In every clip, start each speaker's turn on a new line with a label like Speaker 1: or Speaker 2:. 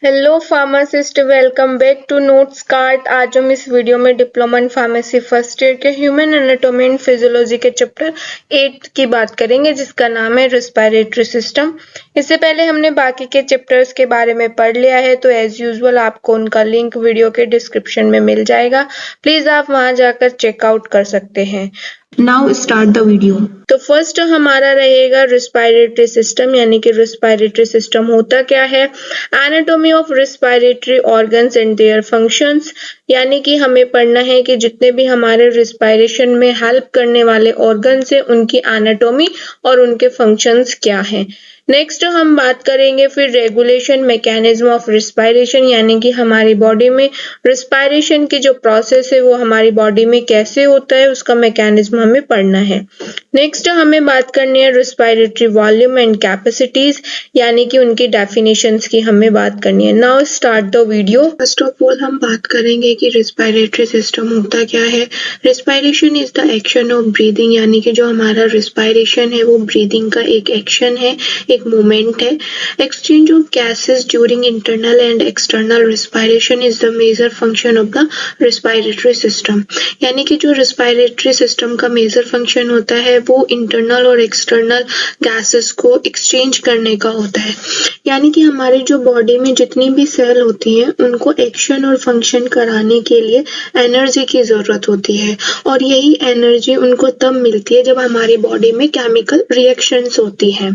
Speaker 1: Hello pharmacist, welcome back to notes card. आज हम इस वीडियो में diploma in pharmacy first year के ह्यूमन एनाटॉमी एंड फिजियोलॉजी के चैप्टर 8 की बात करेंगे, जिसका नाम है रेस्पिरेटरी सिस्टम। इससे पहले हमने बाकी के चैप्टर्स के बारे में पढ़ लिया है, तो एज यूजुअल आपको उनका लिंक वीडियो के डिस्क्रिप्शन में मिल जाएगा। प्लीज आप वहां जाकर चेकआउट कर सकते हैं। Now start the video. तो फर्स्ट हमारा रहेगा रेस्पिरेटरी सिस्टम, यानी कि रेस्पिरेटरी सिस्टम होता क्या है। Anatomy of respiratory organs and their functions, यानी कि हमें पढ़ना है कि जितने भी हमारे रेस्पिरेशन में हेल्प करने वाले ऑर्गन्स हैं उनकी एनाटॉमी और उनके फंक्शंस क्या हैं। नेक्स्ट हम बात करेंगे फिर रेगुलेशन मैकेनिज्म ऑफ रेस्पिरेशन, यानी कि हमारी बॉडी में रेस्पिरेशन की जो प्रोसेस है वो हमारी बॉडी में कैसे होता है, उसका मैकेनिज्म हमें पढ़ना है। नेक्स्ट हमें बात करनी है रेस्पिरेटरी वॉल्यूम एंड कैपेसिटीज, यानी कि उनकी डेफिनेशंस की हमें बात करनी है। Now start the video. First of all हम बात करेंगे कि रेस्पिरेटरी सिस्टम होता क्या है। Respiration is the action of breathing, यानी कि जो हमारा रेस्पिरेशन है वो ब्रीदिंग का एक एक्शन है, एक मूवमेंट है। Exchange of gases during internal and external respiration is the major function of the respiratory system, यानी कि जो रेस्पिरेटरी सिस्टम का मेजर फंक्शन होता है वो इंटरनल और एक्सटर्नल गैसेस को एक्सचेंज करने का होता है। यानी कि हमारे जो बॉडी में जितनी भी सेल होती हैं उनको एक्शन और फंक्शन कराने के लिए एनर्जी की जरूरत होती है, और यही एनर्जी उनको तब मिलती है जब हमारी बॉडी में केमिकल रिएक्शंस होती हैं।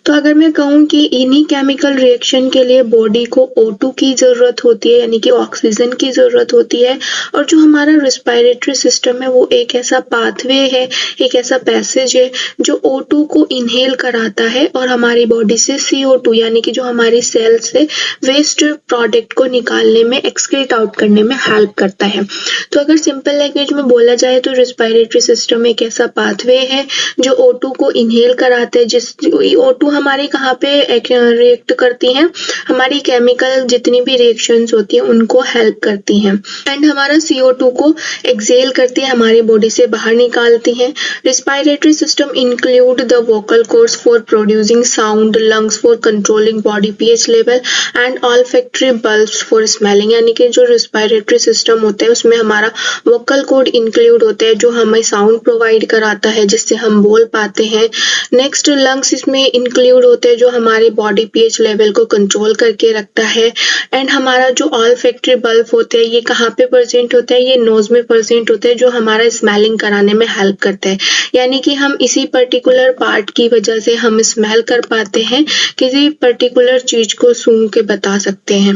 Speaker 1: तो अगर मैं कहूँ कि इन्हीं केमिकल रिएक्शन के लिए बॉडी को O2 की जरूरत होती है, यानी कि ऑक्सीजन की जरूरत होती है, और जो हमारा रेस्पिरेटरी सिस्टम है वो एक ऐसा पाथवे है, एक ऐसा पैसेज है जो O2 को इनहेल कराता है और हमारी बॉडी से CO2 यानी कि जो हमारी सेल से वेस्ट प्रोडक्ट को निकालने में, एक्सक्रीट आउट करने में हेल्प करता है। तो अगर सिंपल लैंग्वेज में बोला जाए तो रेस्पिरेटरी सिस्टम एक ऐसा पाथवे है जो O2 को इनहेल कराता है, जिस O2 हमारे कहाँ पे रिएक्ट करती हैं, हमारी केमिकल जितनी भी रिएक्शंस होती हैं उनको हेल्प करती हैं, एंड हमारा CO2 को एक्सेल करती है, हमारी बॉडी से बाहर निकालती हैं। Respiratory system include the vocal cords for producing sound, lungs for controlling body pH level and olfactory bulbs for smelling, यानी कि जो रेस्पिरेटरी सिस्टम होता है उसमें हमारा वोकल कॉर्ड इंक्लूड होता है जो हमें साउंड प्रोवाइड कराता है जिससे हम बोल पाते हैं। नेक्स्ट लंग्स इसमें इंक्लूड होते हैं जो हमारी बॉडी pH लेवल को कंट्रोल करके रखता है, एंड हमारा जो ऑल्फैक्टरी बल्ब होते हैं ये कहाँ पे प्रेजेंट होता है, ये नोज में प्रेजेंट होता है जो हमारा स्मेलिंग कराने में हेल्प करता है, यानी कि हम इसी पर्टिकुलर पार्ट की वजह से हम स्मेल कर पाते हैं, किसी पर्टिकुलर चीज को सूंघ के बता सकते हैं।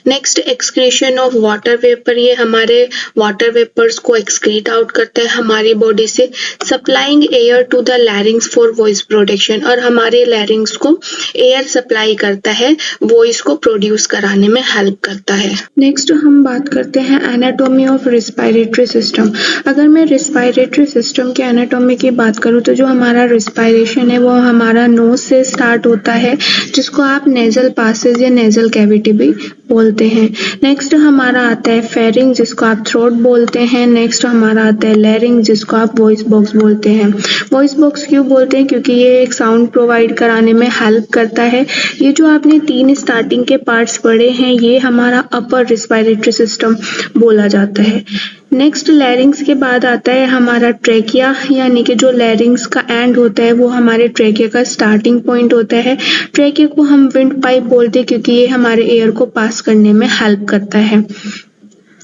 Speaker 1: Next excretion of water vapour, ये हमारे वाटर वेपर्स को एक्सक्रीट आउट करता है हमारी बॉडी से, supplying air to the larynx for voice production, और हमारे लैरिंग्स को एयर सप्लाई करता है, वॉइस को प्रोड्यूस कराने में हेल्प करता है। नेक्स्ट हम बात करते हैं एनाटॉमी ऑफ रेस्पिरेटरी सिस्टम। अगर मैं रेस्पिरेटरी सिस्टम के एनाटॉमी की बात करूँ तो जो हमारा रेस्पिरेशन है वो हमारा नोज से स्टार्ट होता है, जिसको आप नेजल पासेज या नेजल कैविटी भी बोलते हैं। नेक्स्ट हमारा आता है फेरिंग, जिसको आप थ्रोट बोलते हैं। नेक्स्ट हमारा आता है लैरिंग, जिसको आप वॉइस बॉक्स बोलते हैं। वॉइस बॉक्स क्यों बोलते हैं, क्योंकि ये एक साउंड प्रोवाइड कराने में हेल्प करता है। ये जो आपने 3 स्टार्टिंग के पार्ट्स पढ़े हैं ये हमारा अपर रेस्पिरेटरी सिस्टम बोला जाता है। नेक्स्ट लैरिंग्स के बाद आता है हमारा ट्रेकिया, यानी कि जो लैरिंग्स का एंड होता है वो हमारे ट्रेकिया का स्टार्टिंग पॉइंट होता है। ट्रेकिया को हम विंड पाइप बोलते हैं क्योंकि ये हमारे एयर को पास करने में हेल्प करता है।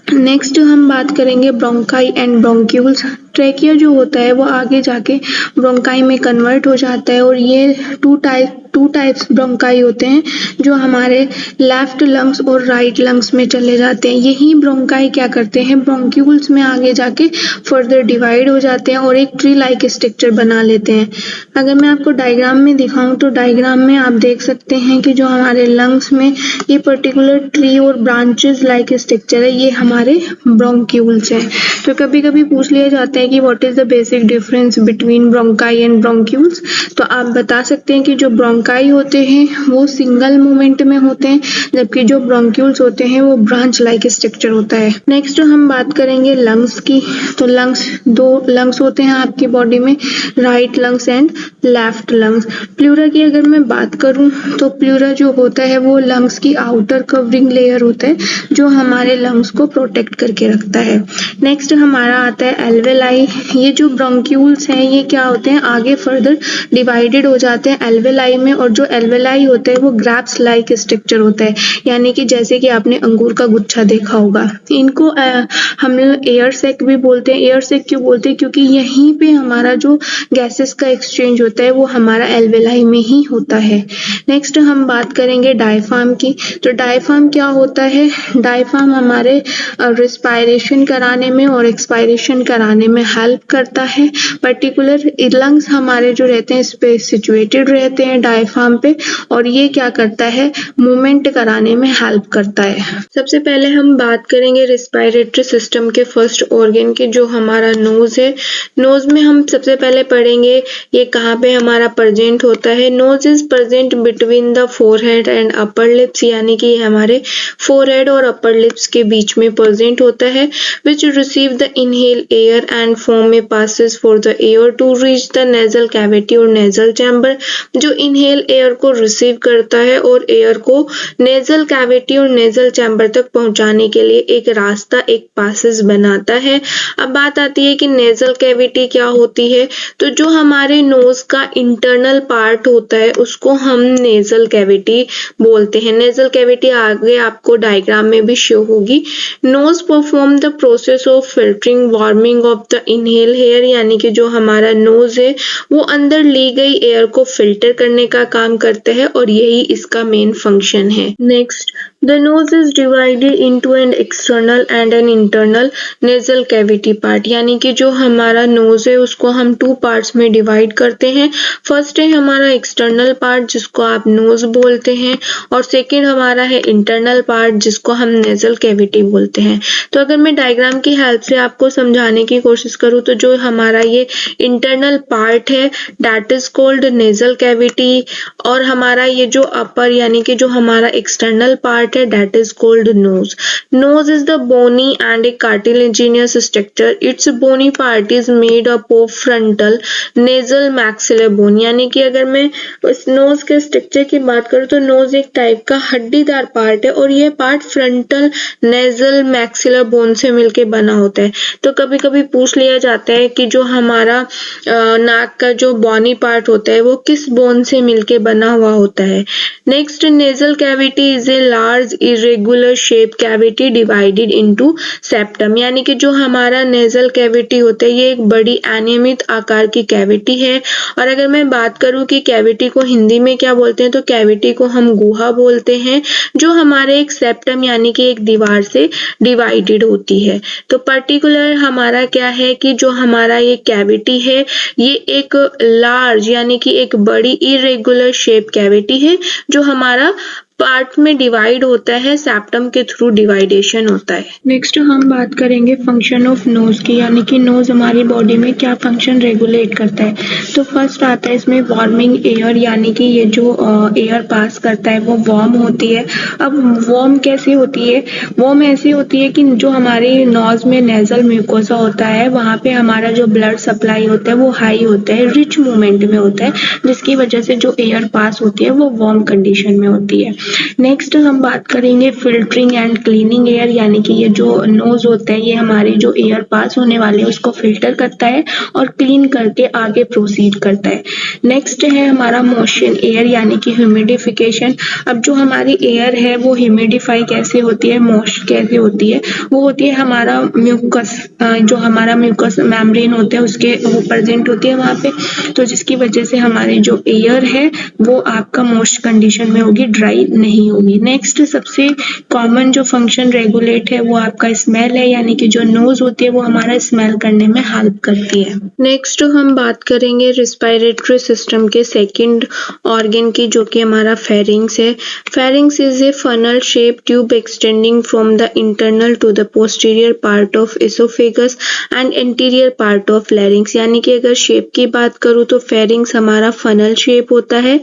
Speaker 1: नेक्स्ट हम बात करेंगे ब्रोंकाई एंड ब्रोंक्यूल्स। ट्रेकिया जो होता है वो आगे जाके ब्रोंकाई में कन्वर्ट हो जाता है, और ये टू टाइप्स ब्रोंकाई होते हैं जो हमारे लेफ्ट लंग्स और राइट लंग्स में चले जाते हैं। यही ब्रोंकाई क्या करते हैं, ब्रोंक्यूल्स में आगे जाके फर्दर डिवाइड हो जाते हैं और एक ट्री लाइक स्ट्रक्चर बना लेते हैं। अगर मैं आपको डायग्राम में दिखाऊं तो डायग्राम में आप देख सकते हैं कि जो हमारे लंग्स में ये पर्टिकुलर ट्री और ब्रांचेस लाइक स्ट्रक्चर है, ये हमारे ब्रोंक्यूल्स है। तो कभी कभी पूछ लिया जाता आता है कि what is the basic difference between bronchi and bronchioles, तो आप बता सकते हैं कि जो ब्रोंकाई होते हैं वो सिंगल मूवमेंट में होते हैं, जबकि जो ब्रोंक्यूल्स होते हैं वो ब्रांच लाइक स्ट्रक्चर होता है। नेक्स्ट हम बात करेंगे लंग्स की। तो लंग्स, दो लंग्स होते हैं आपकी बॉडी में, right lungs and left lungs. Pleura की अगर मैं बात करूं तो प्लूरा जो होता है वो लंग्स की आउटर कवरिंग लेयर होता है जो हमारे लंग्स को प्रोटेक्ट करके रखता है। नेक्स्ट हमारा आता है एल्वेलाई। ये जो ब्रोंक्यूल्स हैं ये क्या होते हैं, आगे फर्दर डिवाइडेड हो जाते हैं एल्वेलाई में, और जो एल्वेलाई होता है वो ग्रैप्स लाइक स्ट्रक्चर होता है, यानी कि जैसे कि आपने अंगूर का गुच्छा देखा होगा। इनको हम लोग एयर सैक भी बोलते हैं। एयर सैक क्यों बोलते हैं, क्योंकि यहीं पे हमारा जो गैसेस का एक्सचेंज होता है वो हमारा एल्वेलाई में ही होता है। नेक्स्ट हम बात करेंगे डायफ्राम की। तो डायफ्राम क्या होता है, डायफ्राम हमारे रिस्पायरेशन कराने में और एक्सपायरेशन कराने में हेल्प करता है। पर्टिकुलर लंग्स हमारे जो रहते हैं इस पे सिचुएटेड रहते हैं डायफ्राम पे, और ये क्या करता है, मूवमेंट कराने में हेल्प करता है। सबसे पहले हम बात करेंगे रिस्पायरेटरी सिस्टम के फर्स्ट ऑर्गन की, जो हमारा नोज है। नोज में हम सबसे पहले पढ़ेंगे ये कहाँ पे हमारा प्रेजेंट होता है। Nose is present between the forehead and upper lips, यानी कि हमारे फोरहेड और अपर लिप्स के बीच में प्रेजेंट होता है। Which receive the inhale air and form में passes for the air to reach the nasal cavity और नेजल चैम्बर। जो इनहेल एयर को रिसीव करता है और एयर को नेजल कैविटी और नेजल चैम्बर तक पहुंचाने के लिए एक रास्ता, एक पासिस बनाता है। अब बात आती है कि नेजल कैविटी क्या होती है। तो जो हमारे नोज का इंटरनल पार्ट होता है उसको हम नेजल कैविटी बोलते हैं। नेजल कैविटी आगे आपको डायग्राम में भी शो होगी। Nose perform the process of filtering warming of the inhale air, यानी कि जो हमारा नोज है वो अंदर ली गई एयर को फिल्टर करने का काम करता है और यही इसका मेन फंक्शन है। Next, the nose is divided into an external and an internal nasal cavity part, यानी कि जो हमारा नोज है उसको हम टू पार्ट्स में डिवाइड करते हैं। फर्स्ट है हमारा एक्सटर्नल पार्ट जिसको आप नोज बोलते हैं, और सेकेंड हमारा है इंटरनल पार्ट जिसको हम नेजल कैविटी बोलते हैं। तो अगर मैं डायग्राम की हेल्प से आपको समझाने की कोशिश करूँ तो जो हमारा ये इंटरनल पार्ट है that is called nasal cavity, और हमारा ये जो अपर यानी कि जो हमारा एक्सटर्नल पार्ट है that is called nose. Nose is the bony and a cartilaginous structure. Its bony part is made up of frontal nasal maxillary bone, यानी कि अगर मैं उस नोज के स्ट्रक्चर की बात करूँ तो नोज एक टाइप का हड्डीदार पार्ट है और ये part frontal nasal maxillary bone से मिलके बना होता है। तो कभी कभी पूछ लिया जाता है कि जो हमारा नाक का जो बोनी पार्ट होता है वो किस बोन से मिलके बना हुआ होता है। Next, nasal cavity is a large irregular shape cavity divided into septum, यानी कि जो हमारा नेजल कैविटी होता है ये एक बड़ी अनियमित आकार की कैविटी है। और अगर मैं बात करूं कि कैविटी को हिंदी में क्या बोलते हैं तो कैविटी को हम गुहा बोलते हैं, जो हमारे एक सेप्टम यानी कि एक दीवार से डिवाइडेड होती है। तो पर्टिकुलर हमारा क्या है कि जो हमारा ये कैविटी है ये एक लार्ज यानी कि एक बड़ी इरेगुलर शेप कैविटी है जो हमारा पार्ट में डिवाइड होता है, सेप्टम के थ्रू डिवाइडेशन होता है। नेक्स्ट हम बात करेंगे फंक्शन ऑफ नोज की, यानी कि नोज हमारी बॉडी में क्या फंक्शन रेगुलेट करता है। तो फर्स्ट आता है इसमें वार्मिंग एयर, यानी कि ये जो एयर पास करता है वो वार्म होती है। अब वार्म कैसी होती है, वार्म ऐसी होती है कि जो हमारी नोज में नेजल म्यूकोसा होता है वहाँ पे हमारा जो ब्लड सप्लाई होता है वो हाई होता है, रिच मूवमेंट में होता है, जिसकी वजह से जो एयर पास होती है वो वार्म कंडीशन में होती है। नेक्स्ट हम बात करेंगे फिल्टरिंग एंड क्लीनिंग एयर, यानी कि ये जो नोज होता है ये हमारे जो एयर पास होने वाले हैं उसको फिल्टर करता है और क्लीन करके आगे प्रोसीड करता है। नेक्स्ट है हमारा मोशन एयर, यानी कि ह्यूमिडिफिकेशन। अब जो हमारी एयर है वो ह्यूमिडिफाई कैसे होती है, मोश कैसे होती है, वो होती है हमारा म्यूकस, जो हमारा म्यूकस मेम्ब्रेन होता है उसके वो प्रेजेंट होती है वहाँ पे, तो जिसकी वजह से हमारी जो एयर है वो आपका मोस्ट कंडीशन में होगी, ड्राई नहीं होगी। नेक्स्ट सबसे कॉमन जो फंक्शन रेगुलेट है वो आपका स्मेल है, यानी कि जो नोज होती है वो हमारा स्मेल करने में हेल्प करती है। नेक्स्ट हम बात करेंगे रिस्पायरेटरी सिस्टम के सेकंड ऑर्गन की, जो कि हमारा फेरिंग्स है। Pharynx is a funnel shape tube extending from the internal to the posterior part of oesophagus and interior part of larynx. यानी कि अगर शेप की बात करूँ तो फेरिंग्स हमारा फनल शेप होता है,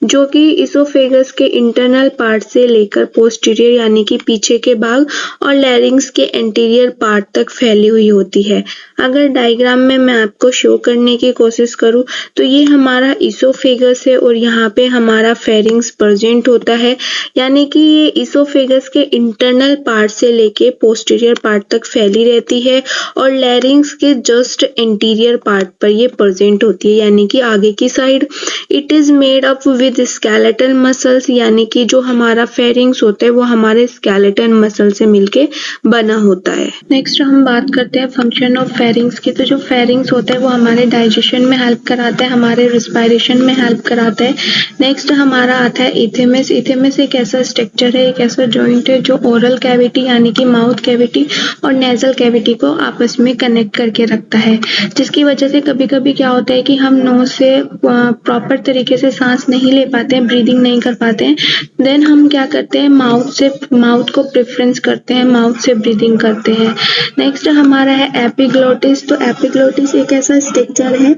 Speaker 1: जो कि इसोफेगस के इंटरनल पार्ट से लेकर पोस्टीरियर यानी कि पीछे के भाग और लैरिंग्स के इंटीरियर पार्ट तक फैली हुई होती है। अगर डायग्राम में मैं आपको शो करने की कोशिश करूं तो ये हमारा इसोफेगस है और यहाँ पे हमारा फेरिंग्स प्रेजेंट होता है, यानी कि ये इसोफेगस के इंटरनल पार्ट से लेके पोस्टीरियर पार्ट तक फैली रहती है और लैरिंग्स के जस्ट इंटीरियर पार्ट पर ये प्रेजेंट होती है, यानी कि आगे की side. It is made up with skeletal muscles, यानी कि जो हमारा फेरिंग्स होता है वो हमारे स्केलेटल मसल से मिलके बना होता है। नेक्स्ट हम बात करते हैं फंक्शन ऑफ फेरिंग्स की। तो जो फेरिंग्स होता है वो हमारे डाइजेशन में हेल्प कराता है, हमारे रिस्पायरेशन में हेल्प कराता है। नेक्स्ट हमारा आता है इथेमस। इथेमस एक ऐसा स्ट्रक्चर है, एक ऐसा जॉइंट है जो ओरल कैविटी यानी कि माउथ कैविटी और नेजल कैविटी को आपस में कनेक्ट करके रखता है, जिसकी वजह से कभी कभी क्या होता है कि हम नोज से प्रॉपर तरीके से सांस नहीं ले पाते हैं, ब्रीदिंग नहीं कर पाते हैं। देन हम क्या करते हैं, माउथ को प्रेफरेंस करते हैं, माउथ से ब्रीदिंग करते हैं। नेक्स्ट हमारा है एपिग्लोटिस। तो एपिग्लोटिस एक ऐसा स्ट्रक्चर है,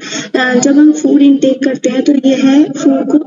Speaker 1: जब हम फूड इनटेक करते हैं तो यह है फूड को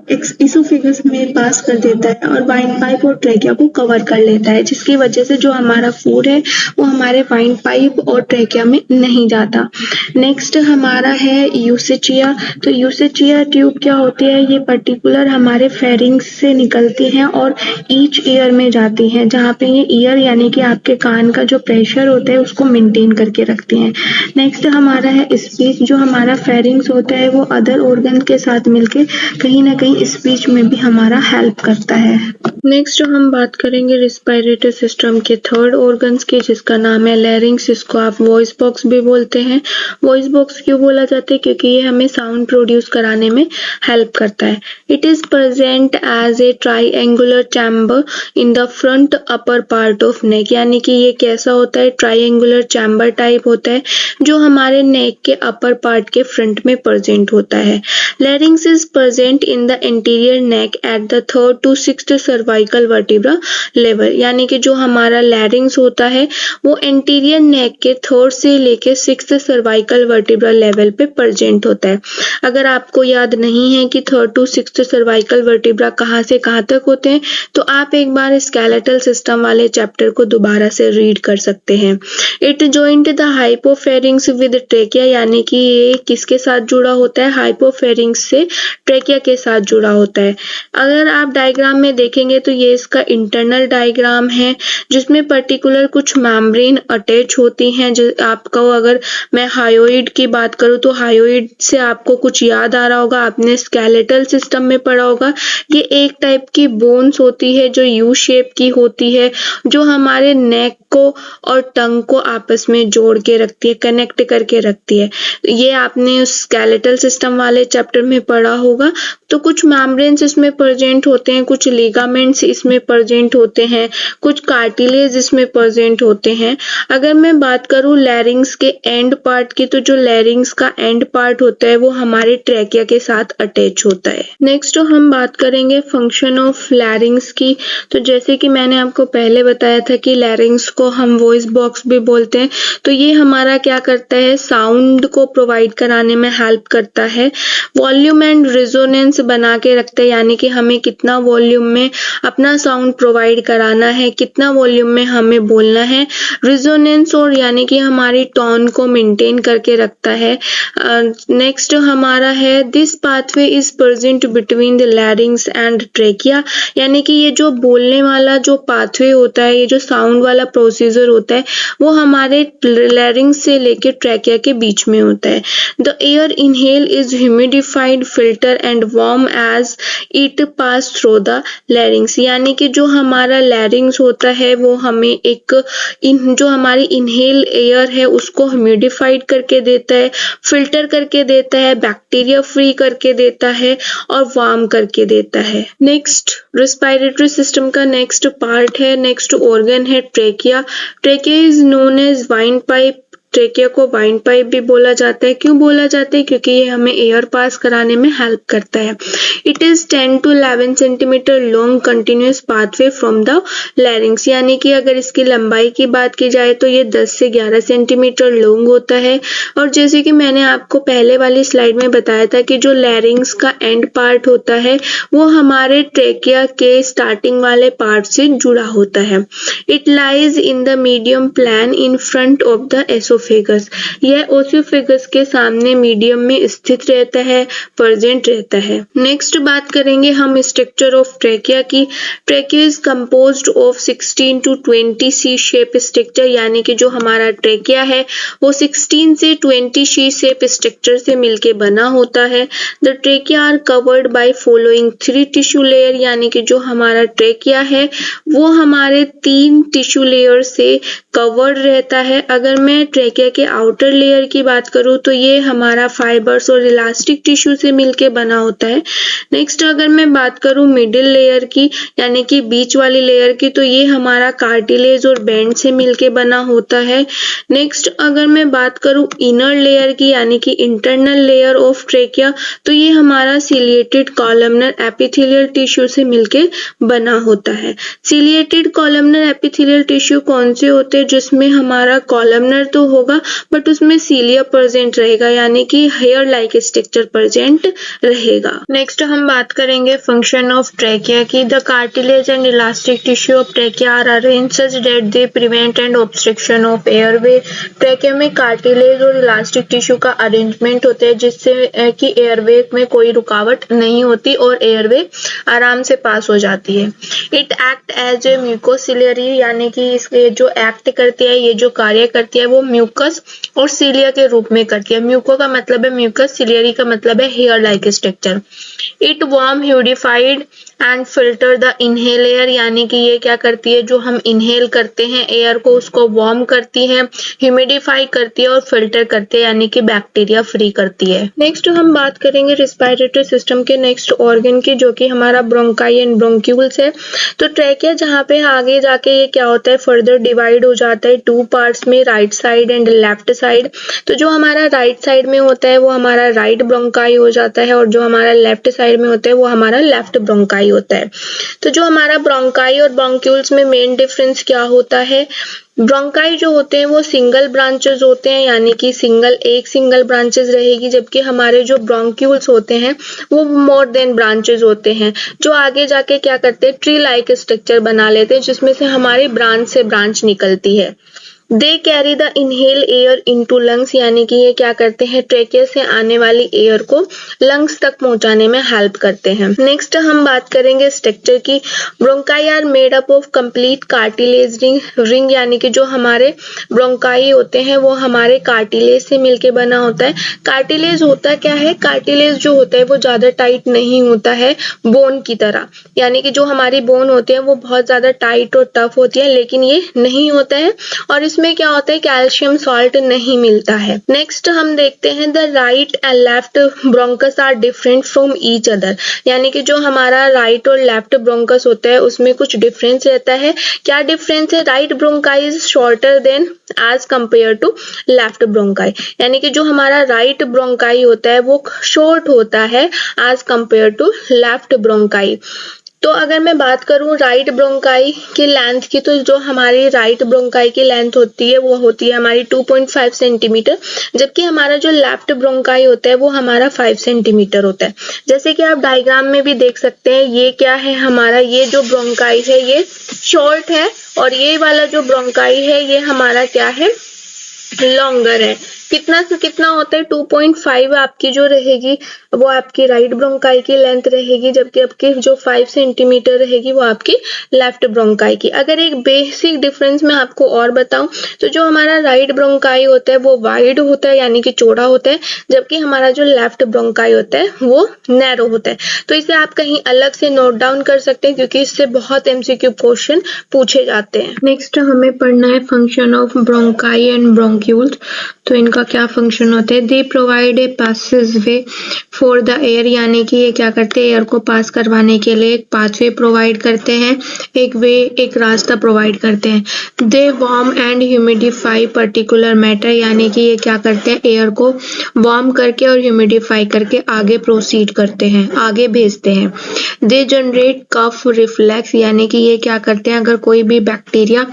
Speaker 1: इसोफेगस में पास कर देता है और वाइन पाइप और ट्रेकिया को कवर कर लेता है, जिसकी वजह से जो हमारा फूड है वो हमारे वाइन पाइप और ट्रेकिया में नहीं जाता। नेक्स्ट हमारा है यूसेचिया। तो यूसेचिया ट्यूब क्या होती है, ये पर्टिकुलर हमारे फेरिंग्स से निकलती हैं और ईच ईयर में जाती हैं, जहाँ पे ये ईयर यानी कि आपके कान का जो प्रेशर होता है उसको मेंटेन करके रखती हैं। नेक्स्ट हमारा है स्पीच। जो हमारा फेरिंग्स होता है वो अदर ऑर्गन के साथ मिलके कहीं ना कहीं स्पीच में भी हमारा हेल्प करता है। नेक्स्ट हम बात करेंगे रिस्पायरेटरी सिस्टम के थर्ड ऑर्गन्स की, जिसका नाम है लैरिंग्स। इसको आप वॉइस बॉक्स भी बोलते हैं। वॉइस बॉक्स क्यों बोला जाता है, क्योंकि ये हमें साउंड प्रोड्यूस कराने में हेल्प करता है। It is present as a triangular chamber in the front upper part of neck, यानी कि ये कैसा होता है, ट्राइएंगुलर चैम्बर टाइप होता है जो हमारे नेक के अपर पार्ट के फ्रंट में प्रेजेंट होता है। लैरिंग्स is present in the interior neck at the 3rd to 6th cervical vertebra level, यानी कि जो हमारा लैरिंग्स होता है वो इंटीरियर नेक के 3rd से लेके 6th सर्वाइकल वर्टिब्रा लेवल पे प्रेजेंट होता है। अगर आपको याद नहीं है कि 3rd to 6th cervical vertebra कहाँ से कहाँ तक होते हैं तो आप एक बार स्केलेटल सिस्टम वाले चैप्टर को दोबारा से रीड कर सकते हैं। It joint the hypopharynx with trachea, यानी कि ये किसके साथ जुड़ा होता है, हाइपोफेरिंग्स से ट्रेकिया के साथ जुड़ा होता है। अगर आप डायग्राम में देखेंगे तो ये इसका इंटरनल डायग्राम है, जिसमें पर्टिकुलर कुछ मेम्ब्रेन अटैच होती हैं। आपको अगर मैं हायोइड की बात करूँ तो हायोइड से आपको कुछ याद आ रहा होगा, आपने स्केलेटल सिस्टम में पढ़ा होगा। ये एक टाइप की बोन्स होती है जो यू शेप की होती है, जो हमारे नेक को और टंग को आपस में जोड़ के रखती है, कनेक्ट करके रखती है। ये आपने स्केलेटल सिस्टम वाले चैप्टर में पढ़ा होगा। तो कुछ मेम्ब्रेन्स इसमें प्रेजेंट होते हैं, कुछ लिगामेंट्स इसमें प्रेजेंट होते हैं, कुछ कार्टिलेज इसमें प्रेजेंट होते हैं। अगर मैं बात करूं लैरिंग्स के एंड पार्ट की, तो जो लैरिंग्स का एंड पार्ट होता है वो हमारे ट्रेकिया के साथ अटैच होता है। नेक्स्ट हम बात करेंगे फंक्शन ऑफ लैरिंग्स की। तो जैसे कि मैंने आपको पहले बताया था कि लैरिंग्स को हम वॉइस बॉक्स भी बोलते हैं, तो ये हमारा क्या करता है, साउंड को प्रोवाइड कराने में हेल्प करता है। वॉल्यूम एंड रेजोनेंस बना के रखते हैं, यानी कि हमें कितना वॉल्यूम में अपना साउंड प्रोवाइड कराना है, कितना वॉल्यूम में हमें बोलना है। रेजोनेंस और यानी कि हमारी टोन को मेंटेन करके रखता है। नेक्स्ट हमारा है this pathway is present between the larynx and trachea, यानी कि ये जो बोलने वाला जो पाथवे होता है, ये जो साउंड वाला प्रोसीजर होता है वो हमारे लैरिंग्स से लेके ट्रेकिया के बीच में होता है। The air inhale is humidified filter and warm as it pass through the larynx, यानी कि जो हमारा लैरिंग्स होता है वो हमें एक जो हमारी इनहेल एयर है उसको ह्यूमिडिफाइड करके देता है, फिल्टर करके देता है, बैक्टीरिया फ्री करके देता है और वार्म करके देता है। नेक्स्ट रेस्पिरेटरी सिस्टम का नेक्स्ट पार्ट है, नेक्स्ट ऑर्गन है trachea. Trachea is known as windpipe. Trachea को वाइंड पाइप भी बोला जाता है। क्यों बोला जाता है? क्योंकि ये हमें एयर पास कराने में हेल्प करता है। It is 10 to 11 centimetre long continuous pathway from the larynx, यानी कि अगर इसकी लंबाई की बात की जाए तो ये 10 से 11 सेंटीमीटर लॉन्ग होता है। और जैसे कि मैंने आपको पहले वाली स्लाइड में बताया था कि जो लैरिंग्स का एंड पार्ट होता है वो हमारे ट्रेकिया के स्टार्टिंग वाले पार्ट से जुड़ा होता है। It lies in the medium plan in front of the oesophagus. यह ओसियोफेगस के सामने मीडियम में स्थित रहता है, प्रेजेंट रहता है। नेक्स्ट बात करेंगे हम स्ट्रक्चर ऑफ ट्रेकिया की। Trachea is composed of 16 to 20 C shape structure, यानी कि जो हमारा ट्रेकिया है वो 16 से 20 सी शेप स्ट्रक्चर से मिलके बना होता है। The trachea are covered by following 3 tissue layer, यानी कि जो हमारा ट्रेकिया है वो हमारे 3 टिश्यू लेयर से कवर्ड रहता है। अगर मैं ट्रेकिया के आउटर लेयर की बात करूं तो ये हमारा फाइबर्स और इलास्टिक टिश्यू से मिलके बना होता है। नेक्स्ट अगर मैं बात करूं मिडिल लेयर की, यानी कि बीच वाली लेयर की, तो ये हमारा कार्टिलेज और बैंड से मिलके बना होता है। नेक्स्ट अगर मैं बात करूं इनर लेयर की, यानी कि इंटरनल लेयर ऑफ ट्रेकिया, तो ये हमारा सिलिएटेड कॉलमनर एपिथेलियल टिश्यू से मिलके बना होता है। सिलिएटेड कॉलमनर एपिथेलियल टिश्यू कौन से होते हैं? जिसमें हमारा कॉलमनर तो होगा बट उसमें सीलिया प्रेजेंट रहेगा, यानी कि हेयर लाइक स्ट्रक्चर प्रेजेंट रहेगा। नेक्स्ट हम बात करेंगे फंक्शन ऑफ ट्रेकिया की। The cartilage and elastic tissue of trachea are arranged such that they prevent and obstruction of airway. Trachea में कार्टिलेज और इलास्टिक टिश्यू का अरेंजमेंट होता है जिससे कि एयरवे में कोई रुकावट नहीं होती और एयरवे आराम से पास हो जाती है। It act as a mucociliary, यानी कि इसके जो एक्ट करती है, ये जो कार्य करती है वो म्यूकस और सीलिया के रूप में करती है। म्यूको का मतलब है म्यूकस, सिलियरी का मतलब है hair like structure. It warm humidified and filter the inhale air, यानी कि ये क्या करती है, जो हम इनहेल करते हैं एयर को उसको वार्म करती है, ह्यूमिडिफाई करती है और फिल्टर करती है, यानी कि बैक्टीरिया फ्री करती है। नेक्स्ट हम बात करेंगे रेस्पिरेटरी सिस्टम के नेक्स्ट ऑर्गन की, जो कि हमारा ब्रोंकाई एंड ब्रोंक्यूल्स है। तो ट्रेकिया जहाँ पे आगे जाके ये क्या होता है, फर्दर डिवाइड हो जाता है 2 पार्ट्स में, right side and left side. तो जो हमारा राइट साइड में होता है वो हमारा राइट ब्रोंकाई हो जाता है और जो हमारा लेफ्ट साइड में होता है वो हमारा लेफ्ट ब्रोंकाई होता है। तो जो हमारा ब्रोंकाई और ब्रोंक्यूल्स में मेन डिफरेंस क्या होता है, ब्रोंकाई जो होते हैं वो सिंगल ब्रांचेस होते हैं, यानी कि सिंगल ब्रांचेस रहेगी, जबकि हमारे जो ब्रोंक्यूल्स होते हैं वो मोर देन ब्रांचेस होते हैं, जो आगे जाके क्या करते हैं, ट्री लाइक स्ट्रक्चर बना लेते हैं जिसमें से हमारी ब्रांच से ब्रांच निकलती है। They carry the inhale air into lungs, यानी कि ये क्या करते हैं, ट्रेकिया से आने वाली एयर को लंग्स तक पहुंचाने में हेल्प करते हैं। नेक्स्ट हम बात करेंगे स्ट्रक्चर की। Bronchi are made up of complete cartilage ring, यानी कि जो हमारे ब्रोंकाई होते हैं वो हमारे कार्टिलेज से मिलके बना होता है। कार्टिलेज होता क्या है, कार्टिलेज जो होता है वो ज्यादा टाइट नहीं होता है बोन की तरह, यानी कि जो हमारी बोन होती है वो बहुत ज्यादा टाइट और टफ होती है, लेकिन ये नहीं होता है और इसमें क्या होता है, कैल्शियम सॉल्ट नहीं मिलता है। नेक्स्ट हम देखते हैं the right and left bronchus are different from each other, यानी कि जो हमारा राइट और लेफ्ट ब्रोंकस होता है उसमें कुछ डिफरेंस रहता है। क्या डिफरेंस है, right bronchi is shorter than as compare to left bronchi, यानी कि जो हमारा राइट ब्रोंकाई होता है वो शॉर्ट होता है as compare to left bronchi. तो अगर मैं बात करूं राइट ब्रोंकाई की लेंथ की, तो जो हमारी राइट ब्रोंकाई की लेंथ होती है वो होती है हमारी 2.5 सेंटीमीटर, जबकि हमारा जो लेफ्ट ब्रोंकाई होता है वो हमारा 5 सेंटीमीटर होता है। जैसे कि आप डायग्राम में भी देख सकते हैं, ये क्या है हमारा, ये जो ब्रोंकाई है ये शॉर्ट है और ये वाला जो ब्रोंकाई है ये हमारा क्या है, लॉन्गर है। कितना से कितना होता है, 2.5 आपकी जो रहेगी वो आपकी राइट ब्रोंकाई की लेंथ रहेगी, जबकि आपकी जो 5 सेंटीमीटर रहेगी वो आपकी लेफ्ट ब्रोंकाई की। अगर एक बेसिक डिफरेंस मैं आपको और बताऊं तो जो हमारा राइट ब्रोंकाई होता है वो वाइड होता है, यानी कि चौड़ा होता है, जबकि हमारा जो लेफ्ट ब्रोंकाई होता है वो नैरो होता है। तो इसे आप कहीं अलग से नोट डाउन कर सकते हैं क्योंकि इससे बहुत MCQ क्वेश्चन पूछे जाते हैं। नेक्स्ट हमें पढ़ना है function of bronchi and bronchioles. तो इनका का क्या फंक्शन होता है? They provide a passage way for the air, यानी कि ये क्या करते हैं, एयर को पास करवाने के लिए एक पाथवे प्रोवाइड करते हैं, एक रास्ता प्रोवाइड करते हैं। They warm and humidify particular matter, यानी कि ये क्या करते हैं, एयर को वार्म करके और ह्यूमिडिफाई करके आगे प्रोसीड करते हैं, आगे भेजते हैं। दे जनरेट कफ रिफ्लेक्स, यानी कि ये क्या करते हैं, अगर कोई भी बैक्टीरिया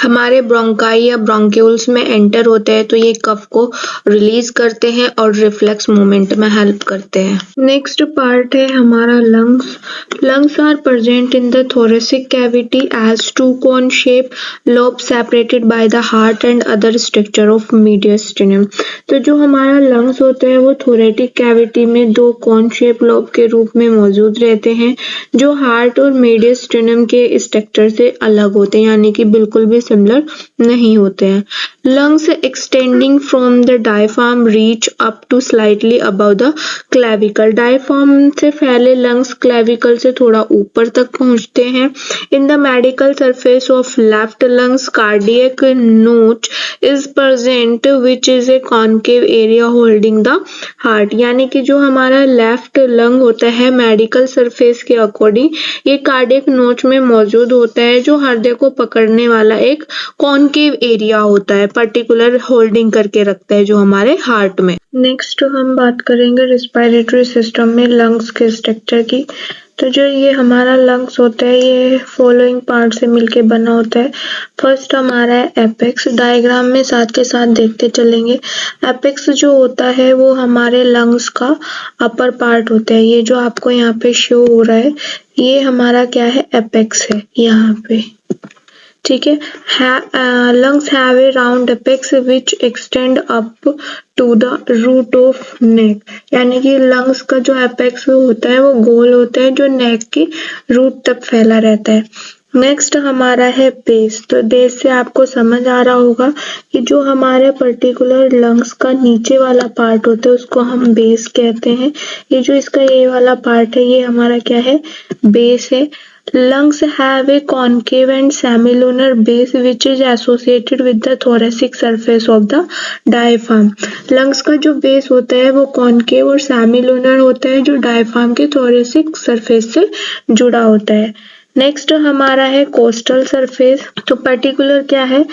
Speaker 1: हमारे ब्रोंकाई या ब्रोंक्यूल्स में एंटर होते हैं तो ये कफ को रिलीज करते हैं और रिफ्लेक्स मूवमेंट में हेल्प करते हैं। नेक्स्ट पार्ट है हमारा lungs. Lungs are present in the thoracic cavity as two cone shape lobe separated by the heart and other structure of mediastinum. तो जो हमारा लंग्स होते हैं वो थोरेटिक कैविटी में दो कोन शेप लोब के रूप में मौजूद रहते हैं, जो हार्ट और मीडियस्टिनम के स्ट्रक्चर से अलग होते हैं, यानी कि बिल्कुल भी सिमिलर नहीं होते हैं। Lungs extending from the diaphragm reach up to slightly above the clavicle. Diaphragm से फैले लंग्स क्लेविकल से थोड़ा ऊपर तक पहुंचते हैं। In the medical surface of left lungs cardiac notch is present which is a concave area holding the heart, यानी कि जो हमारा लेफ्ट लंग होता है मेडिकल सरफेस के अकॉर्डिंग ये कार्डियक नोच में मौजूद होता है, जो हृदय को पकड़ने वाला एक कॉन्केव एरिया होता है, पर्टिकुलर होल्डिंग करके रखता है जो हमारे हार्ट में। नेक्स्ट हम बात करेंगे रिस्पिरेटरी सिस्टम में लंग्स के स्ट्रक्चर की। तो जो ये हमारा लंग्स होता है ये फॉलोइंग पार्ट से मिलके बना होता है। फर्स्ट हमारा है एपेक्स, डायग्राम में साथ के साथ देखते चलेंगे। एपेक्स जो होता है वो हमारे लंग्स का अपर पार्ट होता है, ये जो आपको यहाँ पे शो हो रहा है ये हमारा क्या है, एपेक्स है यहाँ पे, ठीक है। Lungs have a round apex which extend up to the root of neck, यानी कि लंग्स का जो एपेक्स होता है वो गोल होता है जो नेक की रूट तक फैला रहता है। नेक्स्ट हमारा है बेस। तो बेस से आपको समझ आ रहा होगा कि जो हमारे पर्टिकुलर लंग्स का नीचे वाला पार्ट होता है उसको हम बेस कहते हैं। ये जो इसका ये वाला पार्ट है ये हमारा क्या है, बेस है। Lungs have a concave and semilunar base which is associated with the thoracic surface of the diaphragm. Lungs का जो बेस होता है वो कॉन्केव और सेमिलुनर होता है जो डायफ्राम के थोरेसिक सरफेस से जुड़ा होता है। नेक्स्ट हमारा है कोस्टल सरफेस। तो पर्टिकुलर क्या है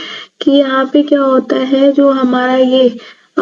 Speaker 1: कि यहाँ पे क्या होता है, जो हमारा ये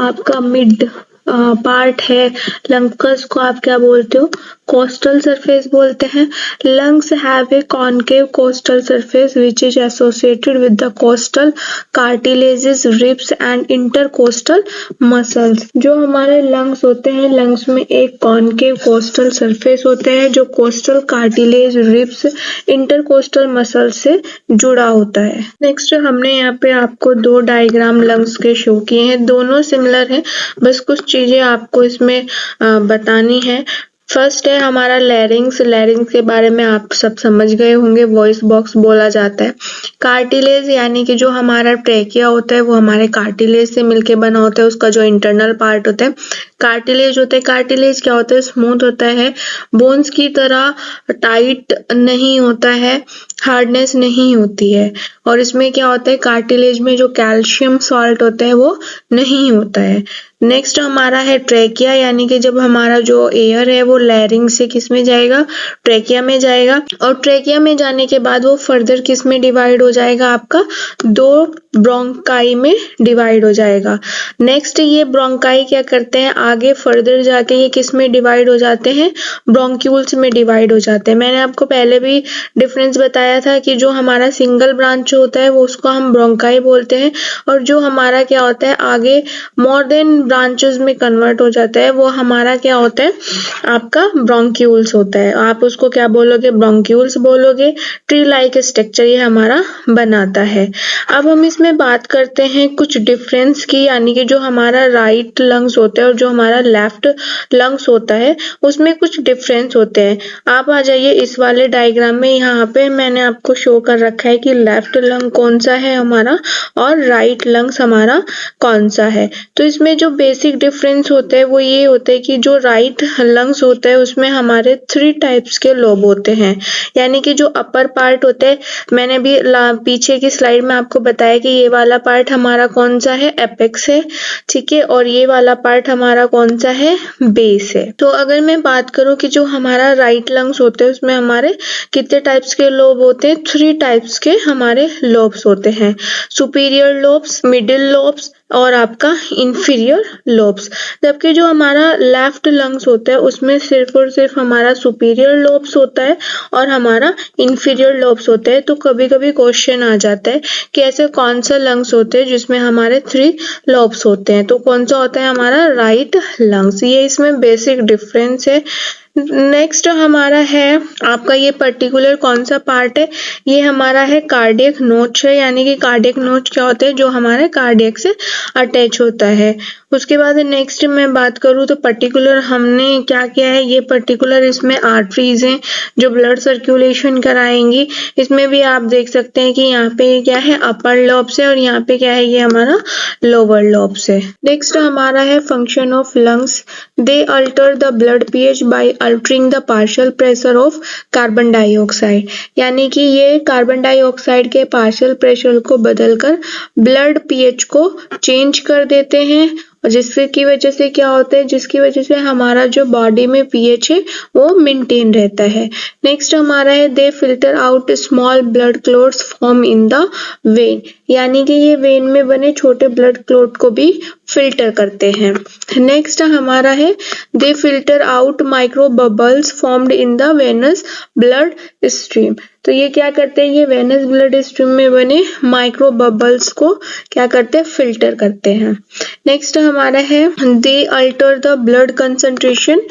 Speaker 1: आपका मिड पार्ट है लंग्स को आप क्या बोलते हो, कोस्टल सरफेस बोलते हैं। Lungs have a concave coastal surface which is associated with the costal cartilages ribs and intercostal muscles. जो हमारे लंग्स होते हैं लंग्स में एक कॉन्केव कोस्टल सरफेस होता है जो costal cartilage ribs intercostal muscle से जुड़ा होता है। नेक्स्ट हमने यहाँ पे आपको दो डायग्राम लंग्स के शो किए हैं, दोनों सिमिलर हैं, बस कुछ चीजें आपको इसमें बतानी है। फर्स्ट है हमारा लैरिंग्स। लैरिंग्स के बारे में आप सब समझ गए होंगे, वॉइस बॉक्स बोला जाता है। कार्टिलेज यानी कि जो हमारा ट्रेकिया होता है वो हमारे कार्टिलेज से मिलके बना होता है, उसका जो इंटरनल पार्ट होता है कार्टिलेज होता है। कार्टिलेज क्या होता है, स्मूथ होता है, बोन्स की तरह टाइट नहीं होता है, हार्डनेस नहीं होती है। और इसमें क्या होता है, कार्टिलेज में जो कैल्शियम सॉल्ट होता है वो नहीं होता है। नेक्स्ट हमारा है ट्रेकिया, यानी कि जब हमारा जो एयर है वो लैरिंग से किस में जाएगा, ट्रेकिया में जाएगा, और ट्रेकिया में जाने के बाद वो फर्दर किस में डिवाइड हो जाएगा, आपका दो ब्रोंकाई में डिवाइड हो जाएगा। नेक्स्ट ये ब्रोंकाई क्या करते हैं, आगे फर्दर जाके ये किस में डिवाइड हो जाते हैं, ब्रोंक्यूल्स में डिवाइड हो जाते हैं। मैंने आपको पहले भी डिफरेंस बताया था कि जो हमारा सिंगल ब्रांच होता है वो उसको हम ब्रोंकाई बोलते हैं, और जो हमारा क्या होता है आगे मोर देन ब्रांचेस में कन्वर्ट हो जाता है वो हमारा क्या होता है, आपका ब्रोंक्यूल्स होता है। आप उसको क्या बोलोगे, ब्रोंक्यूल्स बोलोगे। ट्री लाइक स्ट्रक्चर ये हमारा बनाता है। अब हम इसमें बात करते हैं कुछ डिफरेंस की, यानी कि जो हमारा राइट लंग्स होता है और जो हमारा लेफ्ट लंग्स होता है उसमें कुछ डिफरेंस होते हैं। आप आ जाइए इस वाले डायग्राम में, यहाँ पे मैंने मैंने आपको शो कर रखा है कि लेफ्ट लंग कौन सा है हमारा और राइट लंग्स हमारा कौन सा है। तो इसमें जो बेसिक डिफरेंस होता है वो ये होता है कि जो राइट लंग्स होता है उसमें हमारे 3 टाइप्स के लोब होते हैं, यानी कि जो अपर पार्ट होता है, मैंने भी पीछे की स्लाइड में आपको बताया कि ये वाला पार्ट हमारा कौन सा है, एपेक्स है, ठीक है, और ये वाला पार्ट हमारा कौन सा है, बेस है। तो अगर मैं बात करूं कि जो हमारा राइट लंग्स होते हैं उसमें हमारे कितने टाइप्स के लोब होते हैं, 3 टाइप्स के हमारे लोब्स होते हैं, सुपीरियर लोब्स, मिडिल लोब्स और आपका इंफीरियर लोब्स। जबकि जो हमारा लेफ्ट लंग्स होता है उसमें सिर्फ और सिर्फ हमारा सुपीरियर लोब्स होता है और हमारा इंफीरियर लोब्स होता है। तो कभी कभी क्वेश्चन आ जाता है कि ऐसे कौन सा लंग्स होते हैं जिसमें हमारे 3 लोब्स होते हैं, तो कौन सा होता है हमारा राइट लंग्स। ये इसमें बेसिक डिफरेंस है। नेक्स्ट हमारा है आपका ये पर्टिकुलर कौन सा पार्ट है, ये हमारा है कार्डियक नोच है, यानी कि कार्डियक नोच क्या होता है, जो हमारे कार्डियक से अटैच होता है। उसके बाद नेक्स्ट मैं बात करूँ तो पर्टिकुलर हमने क्या किया है, ये पर्टिकुलर इसमें आर्टरीज हैं जो ब्लड सर्कुलेशन कराएंगी। इसमें भी आप देख सकते हैं कि यहाँ पे क्या है, अपर लॉब्स है और यहाँ पे क्या है, ये हमारा लोअर लॉब्स है। नेक्स्ट हमारा है function of lungs, they alter the blood pH by altering the partial pressure of carbon dioxide, यानी कि ये कार्बन डाइऑक्साइड के पार्शियल प्रेशर को बदलकर ब्लड पीएच को चेंज कर देते हैं, और जिसकी वजह से क्या होता है, जिसकी वजह से हमारा जो बॉडी में पीएच है वो मेंटेन रहता है। नेक्स्ट हमारा है they filter out small blood clots form in the vein, यानी कि ये वेन में बने छोटे ब्लड क्लॉट को भी फिल्टर करते हैं। नेक्स्ट हमारा है they filter out micro bubbles formed in the venous blood stream, तो ये क्या करते हैं, ये वेनस ब्लड स्ट्रीम में बने माइक्रो बबल्स को क्या करते हैं, फिल्टर करते हैं। नेक्स्ट हमारा है they alter the blood concentration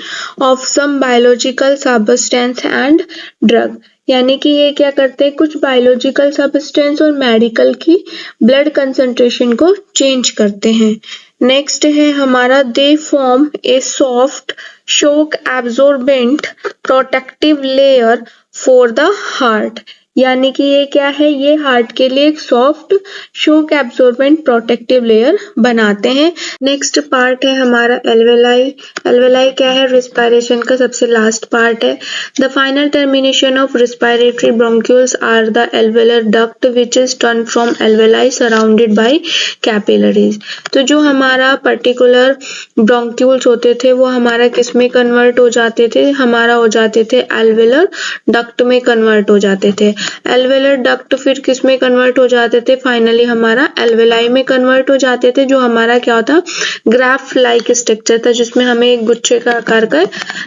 Speaker 1: of some biological substance and drug, यानी कि ये क्या करते हैं, कुछ बायोलॉजिकल सब्सटेंस और मेडिकल की ब्लड कंसंट्रेशन को चेंज करते हैं। नेक्स्ट है हमारा they form a soft shock absorbent protective layer for the heart, यानी कि ये क्या है, ये हार्ट के लिए एक soft shock absorbent protective layer बनाते हैं। नेक्स्ट पार्ट है हमारा एल्वेलाई। एल्वेलाई क्या है, रिस्पायरेशन का सबसे लास्ट पार्ट है। The final termination of respiratory bronchioles are the alveolar duct which is turn from alveoli surrounded by capillaries, तो जो हमारा पर्टिकुलर ब्रोंक्यूल्स होते थे वो हमारा किस में कन्वर्ट हो जाते थे, हमारा हो जाते थे एल्वेलर डक्ट में कन्वर्ट हो जाते थे। एल्वेलर डक्ट फिर किस में कन्वर्ट हो जाते थे, फाइनली हमारा एल्वेलाई में कन्वर्ट हो जाते थे, जो हमारा क्या होता, ग्राफ लाइक स्ट्रक्चर था, जिसमें हमें एक गुच्छे का आकार का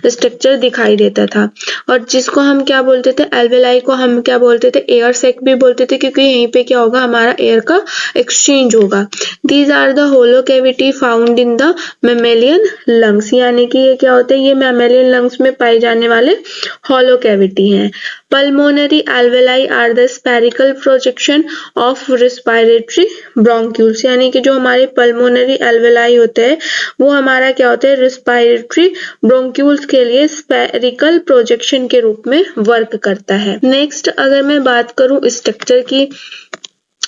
Speaker 1: स्ट्रक्चर दिखाई देता था। और जिसको हम क्या बोलते थे, एल्वेलाई को हम क्या बोलते थे, एयर सैक भी बोलते थे, क्योंकि यहीं पे क्या होगा, हमारा एयर का एक्सचेंज होगा। These are the hollow cavity found in the mammalian lungs, यानी कि ये क्या होते हैं, ये मैमेलियन लंग्स में पाए जाने वाले होलो कैविटी हैं। Pulmonary alveoli are the spherical projection of respiratory bronchioles, यानी कि जो हमारे pulmonary alveoli होते हैं वो हमारा क्या होता है, respiratory bronchioles के लिए spherical projection के रूप में वर्क करता है। नेक्स्ट अगर मैं बात करूं स्ट्रक्चर की,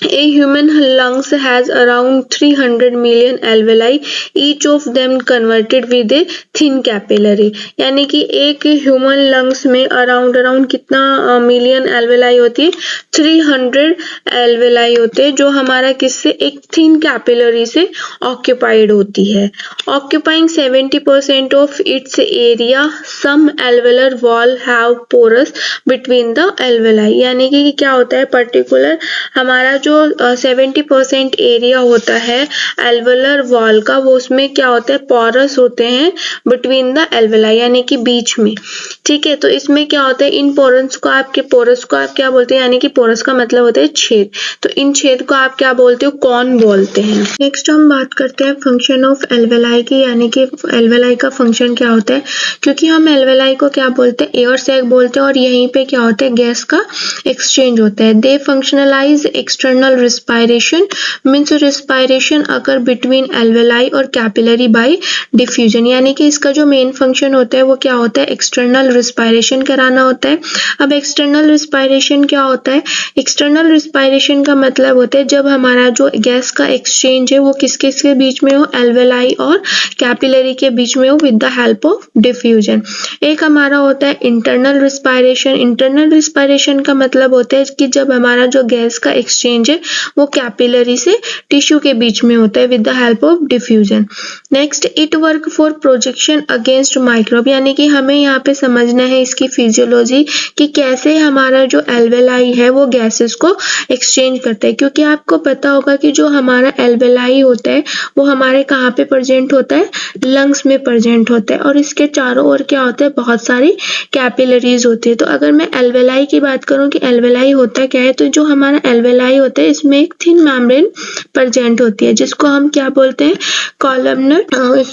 Speaker 1: A human lungs has around 300 million alveoli, each of them converted with a thin capillary, यानी कि एक ह्यूमन लंग्स में अराउंड कितना मिलियन एल्वेलाई होती है, 300 एल्वेलाई होते हैं, जो हमारा किससे, एक थिन कैपिलरी से ऑक्यूपाइड होती है। Occupying 70% of its area, some alveolar wall have pores between the alveoli, यानी कि क्या होता है, पर्टिकुलर हमारा जो 70% एरिया होता है एल्वेलर वॉल का, वो उसमें क्या होता है, पोरस होते हैं बिटवीन द एल्वेलाई, यानी कि बीच में, ठीक है। तो इसमें क्या होता है, इन पोरस को आप क्या बोलते हैं, यानी कि पोरस का मतलब होता है छेद, तो इन छेद को आप क्या बोलते हो, कॉन बोलते हैं। नेक्स्ट हम बात करते हैं फंक्शन ऑफ एल्वेलाई की, यानी कि एल्वेलाई का फंक्शन क्या होता है, क्योंकि हम एल्वेलाई को क्या बोलते हैं, एयर सैक बोलते हैं, और यहीं पे क्या होता है, गैस का एक्सचेंज होता है। They functionalize external external respiration means respiration occur between alveoli और कैपिलरी बाय डिफ्यूजन, यानी कि इसका जो मेन फंक्शन होता है वो क्या होता है, एक्सटर्नल रिस्पायरेशन कराना होता है। अब एक्सटर्नल रिस्पायरेशन क्या होता है, एक्सटर्नल रिस्पायरेशन का मतलब होता है जब हमारा जो गैस का एक्सचेंज है वो किस किस के बीच में हो, एल्वेलाई और कैपिलरी के बीच में हो with the help of diffusion. एक हमारा होता है इंटरनल रिस्पायरेशन। इंटरनल रिस्पायरेशन का मतलब होता है कि जब हमारा जो गैस का एक्सचेंज है वो कैपिलरी से टिश्यू के बीच में होता है with the help of diffusion. Next, it work for projection against microbe, यानी कि हमें यहाँ पे समझना है इसकी फिजियोलॉजी कि कैसे हमारा जो एल्वेलाई है वो गैसेस को एक्सचेंज करता है। क्योंकि आपको पता होगा कि जो हमारा एल्वेलाई होता है वो हमारे कहाँ पे प्रेजेंट होता है, लंग्स में प्रेजेंट होता है, और इसके चारों ओर क्या होता है, बहुत सारी कैपिलरीज होती है। तो अगर मैं एल्वेलाई की बात करूं कि एल्वेलाई होता क्या है, तो जो हमारा एल्वेलाई होता है इसमें एक थिन मेम्ब्रेन प्रेजेंट होती है जिसको हम क्या बोलते हैं, कॉलमनर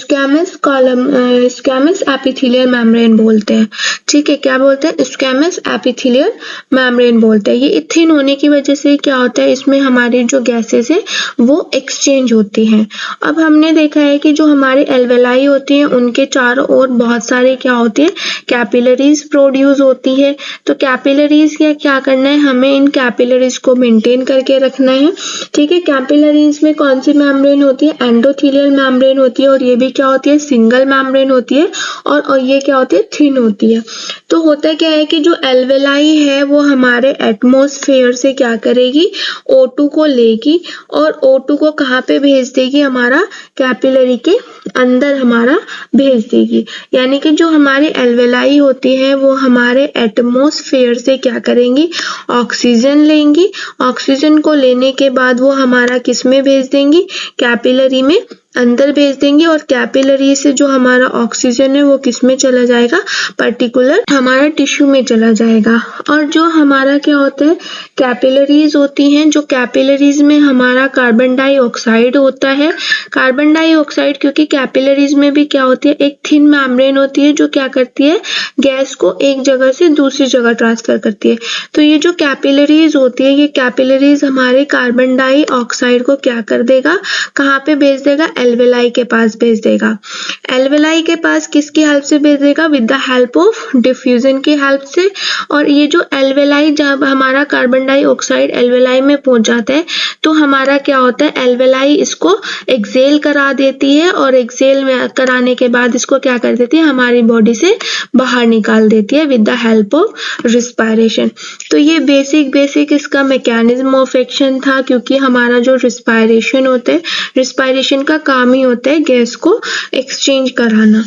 Speaker 1: स्क्वैमस एपिथेलियल मेम्ब्रेन बोलते हैं। ठीक है, क्या बोलते हैं, स्क्वैमस एपिथेलियल मेम्ब्रेन बोलते हैं। ये थिन होने की वजह से क्या होता है, इसमें हमारी जो गैसेस है वो एक्सचेंज होती हैं। अब हमने देखा है कि जो हमारे एल्वेलाई होती हैं उनके चारों ओर बहुत सारे क्या होते हैं, कैपिलरीज प्रोड्यूस होती है। तो कैपिलरीज क्या करना है, हमें इन कैपिलरीज को मेंटेन करके रखना है। ठीक है, कैपिलरीज में कौन सी मेम्ब्रेन होती है, एंडोथेलियल मेम्ब्रेन होती है, और ये भी क्या होती है, सिंगल मेम्ब्रेन होती है, और ये क्या होती है, थिन होती है। तो होता क्या है कि जो एल्वेलाई है वो हमारे एटमॉस्फेयर से क्या करेगी, O2 को लेगी, और O2 को कहाँ पे भेज देगी, हमारा कैपिलरी के अंदर हमारा भेज देगी। यानी कि जो हमारी एल्वेलाई होती है वो हमारे एटमॉस्फेयर से क्या करेंगी, ऑक्सीजन लेंगी। ऑक्सीजन को लेने के बाद वो हमारा किस में भेज देंगी, कैपिलरी में अंदर भेज देंगे, और कैपिलरी से जो हमारा ऑक्सीजन है वो किस में चला जाएगा, पर्टिकुलर हमारा टिश्यू में चला जाएगा। और जो हमारा क्या होता है, कैपिलरीज होती हैं, जो कैपिलरीज में हमारा कार्बन डाइऑक्साइड होता है। कार्बन डाइऑक्साइड, क्योंकि कैपिलरीज में भी क्या होती है, एक थिन मेम्ब्रेन होती है जो क्या करती है, गैस को एक जगह से दूसरी जगह ट्रांसफर करती है। तो ये जो कैपिलरीज होती है, ये कैपिलरीज हमारे कार्बन डाइऑक्साइड को क्या कर देगा, कहाँ पे भेज देगा, एल्वेलाई के पास भेज देगा। एल्वेलाई के पास किसकी हेल्प से भेज देगा, with the help of diffusion की हेल्प से। और ये जो एल्वेलाई, जब हमारा कार्बन डाइऑक्साइड एल्वेलाई में पहुंच जाता है तो हमारा क्या होता है, एल्वेलाई इसको एक्सेल करा देती है, और एक्सेल में कराने के बाद इसको क्या कर देती है, हमारी बॉडी से बाहर निकाल देती है with the help of respiration. तो ये बेसिक इसका मैकेनिज्म ऑफ एक्शन था, क्योंकि हमारा जो रिस्पायरेशन होता है, रिस्पायरेशन का काम ही होता है गैस को एक्सचेंज कराना।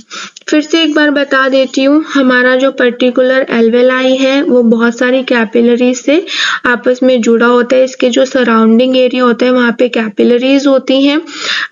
Speaker 1: फिर से एक बार बता देती हूँ, हमारा जो पर्टिकुलर एल्वेलाई है वो बहुत सारी कैपिलरीज से आपस में जुड़ा होता है। इसके जो सराउंडिंग एरिया होता है वहाँ पे कैपिलरीज होती हैं।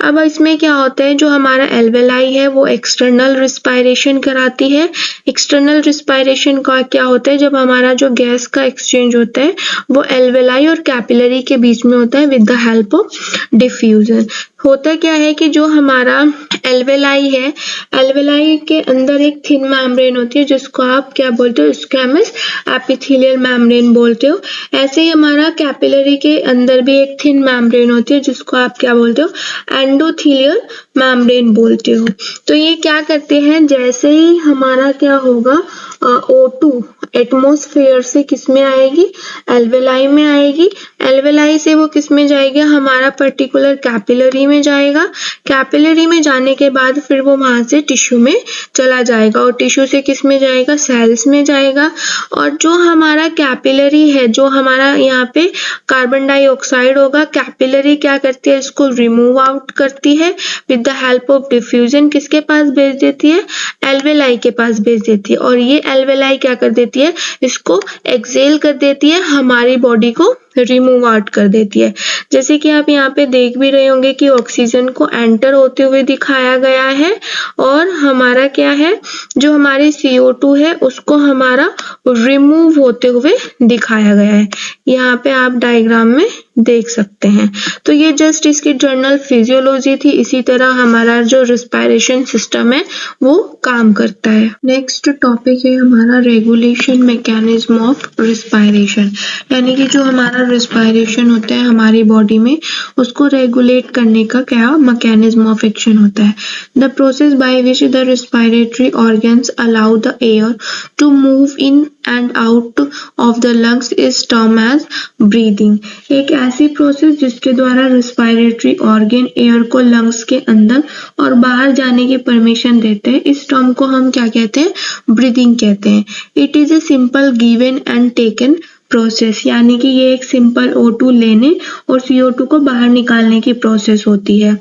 Speaker 1: अब इसमें क्या होता है, जो हमारा एल्वेलाई है वो एक्सटर्नल रिस्पायरेशन कराती है। एक्सटर्नल रिस्पायरेशन का क्या होता है, जब हमारा जो गैस का एक्सचेंज होता है वो एल्वेलाई और कैपिलरी के बीच में होता है with the help of diffusion. होता क्या है कि जो हमारा एल्वेलाई है, एल्वेलाई के अंदर एक थिन मेम्ब्रेन होती है जिसको आप क्या बोलते हो, स्क्वैमस एपिथेलियल मेम्ब्रेन बोलते हो। ऐसे ही हमारा कैपिलरी के अंदर भी एक थिन मेम्ब्रेन होती है जिसको आप क्या बोलते हो, एंडोथेलियल मेम्ब्रेन बोलते हो। तो ये क्या करते हैं, जैसे ही हमारा क्या होगा, O2 एटमॉस्फेयर से किस में आएगी, एल्वेलाई में आएगी। एल्वेलाई से वो किस में जाएगा, हमारा पर्टिकुलर कैपिलरी में जाएगा। कैपिलरी में जाने के बाद फिर वो वहां से टिश्यू में चला जाएगा, और टिश्यू से किस में जाएगा, सेल्स में जाएगा। और जो हमारा कैपिलरी है, जो हमारा यहाँ पे कार्बन डाइऑक्साइड होगा, कैपिलरी क्या करती है, इसको रिमूव आउट करती है with the help of diffusion. किसके पास भेज देती है, एल्वेलाई के पास भेज देती है। और ये एल्वेलाई क्या कर देती है, इसको एक्सेल कर देती है, हमारी बॉडी को रिमूव आउट कर देती है। जैसे कि आप यहाँ पे देख भी रहे होंगे कि ऑक्सीजन को एंटर होते हुए दिखाया गया है, और हमारा क्या है, जो हमारी CO2 है उसको हमारा रिमूव होते हुए दिखाया गया है। यहाँ पे आप डायग्राम में देख सकते हैं। तो ये जस्ट इसकी जनरल फिजियोलॉजी थी। इसी तरह हमारा जो रिस्पायरेशन सिस्टम है वो काम करता है। नेक्स्ट टॉपिक है हमारा रेगुलेशन मैकेनिज्म ऑफ रिस्पायरेशन, यानी कि जो हमारा रिस्पायरेशन होता है हमारी बॉडी में, उसको रेगुलेट करने का क्या मैकेनिज्म ऑफ एक्शन होता है। The process by which the respiratory organs allow the air to move in and out of the lungs is term as breathing. एक ऐसी प्रोसेस जिसके द्वारा रिस्पायरेटरी ऑर्गन एयर को लंग्स के अंदर और बाहर जाने की परमिशन देते हैं, इस टर्म को हम क्या कहते हैं, ब्रीदिंग कहते हैं। It is a simple given and taken process, यानी कि ये एक सिंपल O2 लेने और CO2 को बाहर निकालने की प्रोसेस होती है।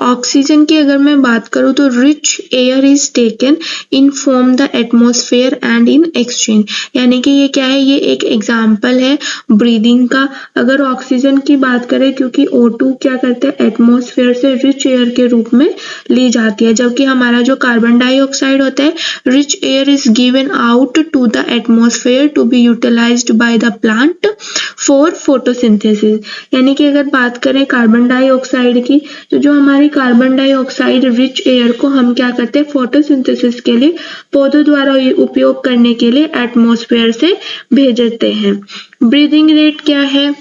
Speaker 1: ऑक्सीजन की अगर मैं बात करूँ तो rich air is taken in from the atmosphere and in exchange, यानी कि ये क्या है, ये एक एग्जाम्पल है ब्रीदिंग का। अगर ऑक्सीजन की बात करें, क्योंकि O2 क्या करते हैं, एटमॉस्फेयर से रिच एयर के रूप में ली जाती है, जबकि हमारा जो कार्बन डाइऑक्साइड होता है, rich air is given out to the atmosphere to be utilised by the plant for photosynthesis. यानी कि अगर बात करें कार्बन डाइऑक्साइड की, तो जो हमारी कार्बन डाइऑक्साइड रिच एयर को हम क्या करते हैं, फोटोसिंथेसिस के लिए पौधों द्वारा उपयोग करने के लिए एटमॉस्फेयर से भेजते हैं। ब्रीदिंग रेट क्या है,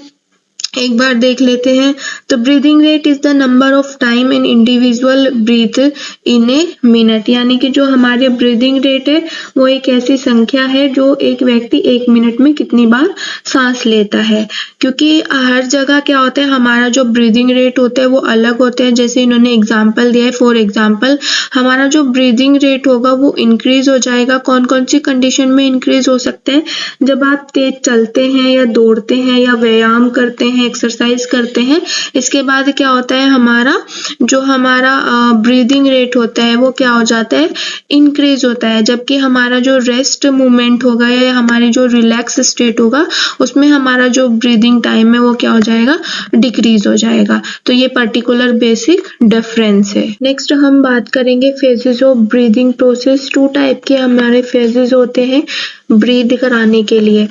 Speaker 1: एक बार देख लेते हैं। तो breathing rate is the number of time an individual breathe in a minute, यानी कि जो हमारे ब्रीदिंग रेट है वो एक ऐसी संख्या है जो एक व्यक्ति 1 मिनट में कितनी बार सांस लेता है। क्योंकि हर जगह क्या होता है, हमारा जो ब्रीदिंग रेट होता है वो अलग होता है। जैसे इन्होंने एग्जाम्पल दिया है, फॉर एग्जाम्पल हमारा जो ब्रीदिंग रेट होगा वो इंक्रीज हो जाएगा। कौन कौन सी कंडीशन में इंक्रीज हो सकते हैं, जब आप तेज चलते हैं या दौड़ते हैं या व्यायाम करते हैं, एक्सरसाइज करते हैं। इसके बाद क्या होता है, हमारा ब्रीदिंग रेट होता है वो क्या हो जाता है, इंक्रीज होता है। जबकि हमारा जो रेस्ट मूवमेंट होगा या हमारी जो रिलैक्स स्टेट होगा, उसमें हमारा जो ब्रीदिंग टाइम है वो क्या हो जाएगा, डिक्रीज हो जाएगा। तो ये पर्टिकुलर बेसिक डिफरेंस है। नेक्स्ट हम बात करेंगे phases of breathing process. 2 type के हमारे फेजेस होते हैं ब्रीद कराने के लिए।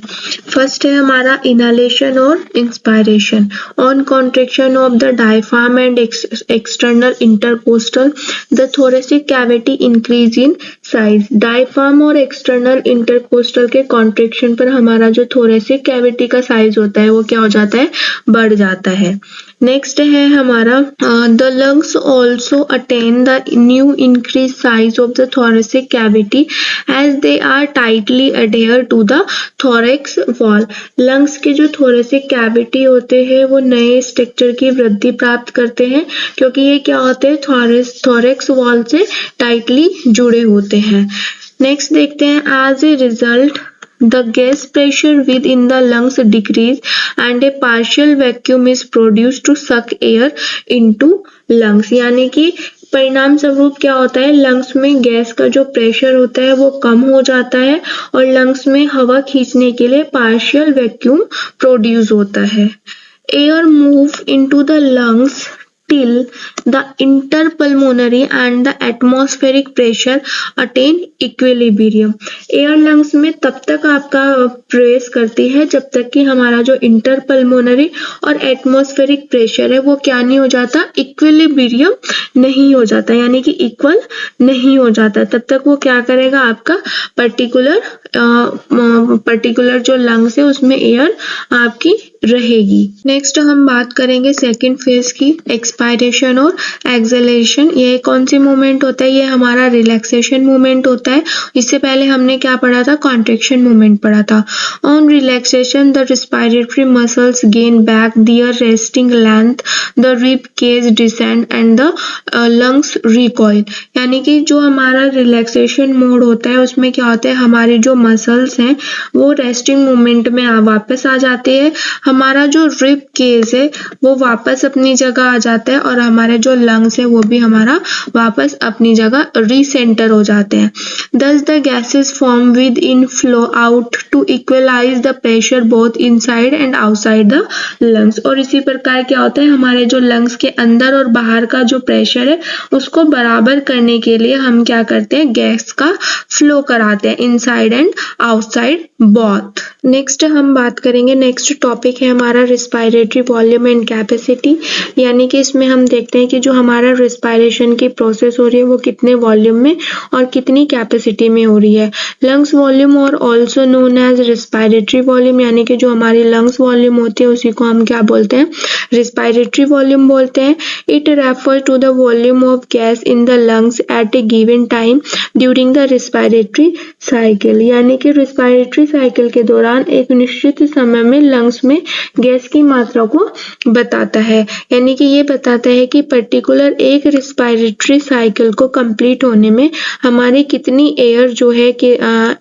Speaker 1: फर्स्ट है हमारा इनहालेशन और inspiration. On contraction of the diaphragm and external intercostal the thoracic cavity increase in size. Diaphragm और एक्सटर्नल इंटरकोस्टल के कॉन्ट्रैक्शन पर हमारा जो थोरेसिक कैविटी का साइज होता है वो क्या हो जाता है, बढ़ जाता है। नेक्स्ट है हमारा the lungs also attain the new increase size of the thoracic cavity as they are tightly adhere to the thorax wall. Lungs के जो थोरेसिक कैविटी होते हैं वो नए स्ट्रक्चर की वृद्धि प्राप्त करते हैं, क्योंकि ये क्या होते हैं, थोरेक्स वॉल से टाइटली जुड़े होते हैं। नेक्स्ट देखते हैं, as a result the gas pressure within the lungs decrease and a partial vacuum is produced to suck air into lungs। यानी कि परिणाम स्वरूप क्या होता है, लंग्स में गैस का जो प्रेशर होता है वो कम हो जाता है और लंग्स में हवा खींचने के लिए पार्शियल वैक्यूम प्रोड्यूस होता है। Air move into the lungs till the interpulmonary and the atmospheric pressure attain equilibrium। Air lungs में तब तक आपका प्रवेश करती है जब तक कि हमारा जो इंटरपल्मोनरी और एटमॉस्फेरिक प्रेशर है वो क्या नहीं हो जाता, इक्विलिब्रियम नहीं हो जाता, यानी कि इक्वल नहीं हो जाता। तब तक वो क्या करेगा, आपका पर्टिकुलर जो लंग्स है उसमें एयर आपकी रहेगी। नेक्स्ट हम बात करेंगे सेकंड फेज की, एक्सपायरेशन और एक्सेलरेशन। ये कौन सी मूवमेंट होता है, ये हमारा रिलैक्सेशन मूवमेंट होता है। इससे पहले हमने क्या पढ़ा था, कॉन्ट्रैक्शन मूवमेंट पढ़ा था। On relaxation the respiratory muscles gain back their resting length, the rib cage descend and the lungs recoil. यानी कि जो हमारा रिलैक्सेशन मोड होता है उसमें क्या होता है, हमारी जो मसल्स हैं वो रेस्टिंग मूवमेंट में वापस आ जाते हैं, हमारा जो रिब केज है वो वापस अपनी जगह आ जाता है और हमारे जो लंग्स है वो भी हमारा वापस अपनी जगह रीसेंटर हो जाते हैं। Thus the gases form within flow out to equalize the pressure both inside and outside the lungs। और इसी प्रकार क्या होता है, हमारे जो लंग्स के अंदर और बाहर का जो प्रेशर है उसको बराबर करने के लिए हम क्या करते हैं, गैस का फ्लो कराते हैं inside and outside both. Next हम बात करेंगे, नेक्स्ट टॉपिक है हमारा रिस्पायरेटरी वॉल्यूम एंड कैपेसिटी, यानी कि इसमें हम देखते हैं कि जो हमारा रिस्पायरेशन की प्रोसेस हो रही है वो कितने वॉल्यूम में और कितनी कैपेसिटी में हो रही है। Lungs volume are also known as respiratory volume, यानी कि जो हमारी लंग्स वॉल्यूम होती है उसी को हम क्या बोलते हैं, रिस्पायरेटरी वॉल्यूम बोलते हैं। It refer to the volume of gas in the lungs at a given time during the respiratory cycle, यानी कि रिस्पायरेटरी साइकिल के दौरान एक निश्चित समय में लंग्स में गैस की मात्रा को बताता है। यानी कि ये बताता है कि पर्टिकुलर एक रिस्पायरेटरी साइकिल को कंप्लीट होने में हमारी कितनी एयर जो है कि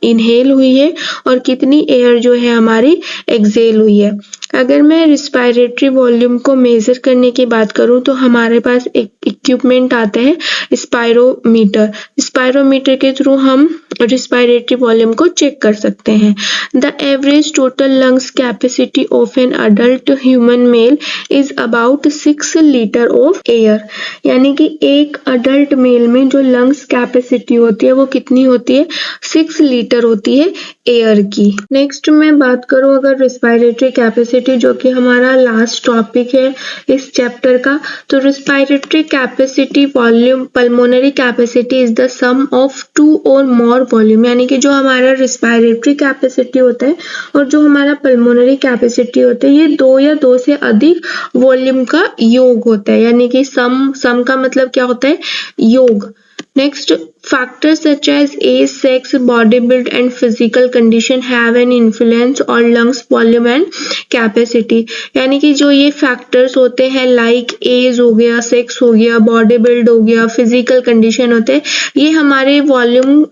Speaker 1: इनहेल हुई है और कितनी एयर जो है हमारी एक्सहेल हुई है। अगर मैं रिस्पायरेटरी वॉल्यूम को मेजर करने की बात करूं तो हमारे पास एक इक्विपमेंट आता है स्पायरोमीटर। स्पायरोमीटर के थ्रू हम रिस्पायरेटरी वॉल्यूम को चेक कर सकते हैं। The average total lungs capacity of an adult human male is about 6 litre of air, यानी कि एक अडल्ट मेल में जो लंग्स कैपेसिटी होती है वो कितनी होती है, 6 लीटर होती है एयर की। नेक्स्ट मैं बात करूं अगर रिस्पायरेटरी कैपेसिटी, जो कि हमारा लास्ट टॉपिक है इस चैप्टर का, तो respiratory capacity volume pulmonary capacity is the sum of 2 or more volume, यानी कि जो हमारा रिस्पायरेटरी कैपेसिटी होता है और जो हमारा पल्मोनरी कैपेसिटी होता है ये 2 या 2 से अधिक वॉल्यूम का योग होता है, यानी कि सम का मतलब क्या होता है, योग। Next, factors such as age, sex, body build and physical condition have an influence on lungs volume and capacity, यानी कि जो ये फैक्टर्स होते हैं लाइक एज हो गया, सेक्स हो गया, बॉडी बिल्ड हो गया, फिजिकल कंडीशन होते हैं, ये हमारे वॉल्यूम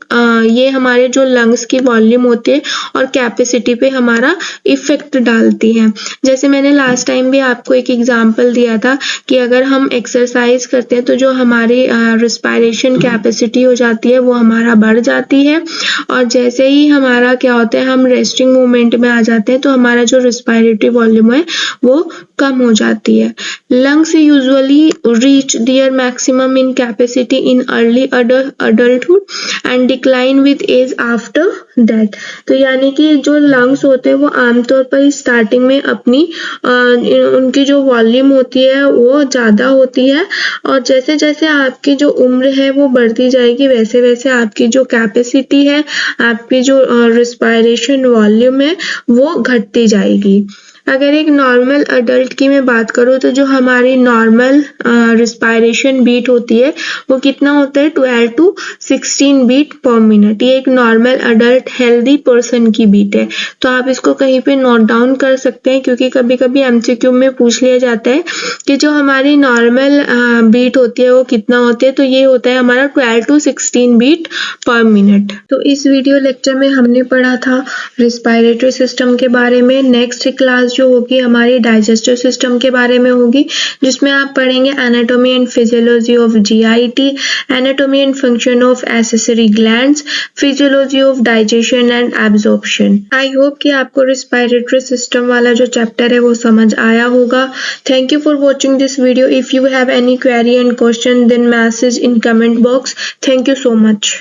Speaker 1: ये हमारे जो लंग्स की वॉल्यूम होती है और कैपेसिटी पे हमारा इफेक्ट डालती है। जैसे मैंने लास्ट टाइम भी आपको एक एग्जांपल दिया था कि अगर हम एक्सरसाइज करते हैं तो जो हमारी रिस्पायरेशन कैपेसिटी हो जाती है वो हमारा बढ़ जाती है, और जैसे ही हमारा क्या होता है हम रेस्टिंग मूवमेंट में आ जाते हैं तो हमारा जो रिस्पायरेटरी वॉल्यूम है वो कम हो जाती है। Lungs usually reach their maximum in capacity in early adulthood and decline with age after that, तो यानी कि जो लंग्स होते हैं वो आमतौर पर स्टार्टिंग में अपनी उनकी जो वॉल्यूम होती है वो ज़्यादा होती है, और जैसे जैसे आपकी जो उम्र है वो बढ़ती जाएगी वैसे वैसे आपकी जो कैपेसिटी है, आपकी जो रिस्पायरेशन वॉल्यूम है वो घटती जाएगी। अगर एक नॉर्मल अडल्ट की मैं बात करूँ तो जो हमारी नॉर्मल रिस्पायरेशन बीट होती है वो कितना होता है, 12 to 16 बीट पर मिनट। ये एक नॉर्मल अडल्ट हेल्दी पर्सन की बीट है, तो आप इसको कहीं पे नोट डाउन कर सकते हैं क्योंकि कभी कभी एमसीक्यू में पूछ लिया जाता है कि जो हमारी नॉर्मल बीट होती है वो कितना होती है, तो ये होता है हमारा 12 to 16 बीट पर मिनट। तो इस वीडियो लेक्चर में हमने पढ़ा था रिस्पायरेटरी सिस्टम के बारे में। नेक्स्ट क्लास जो होगी हमारी डाइजेस्टिव सिस्टम के बारे में होगी, जिसमें आप पढ़ेंगे anatomy and physiology of GIT, anatomy and function of accessory glands, physiology of digestion and absorption. I hope कि आपको रिस्पायरेटरी सिस्टम वाला जो चैप्टर है वो समझ आया होगा। Thank you for watching this video. If you have any query and question then message in comment box. Thank you so much.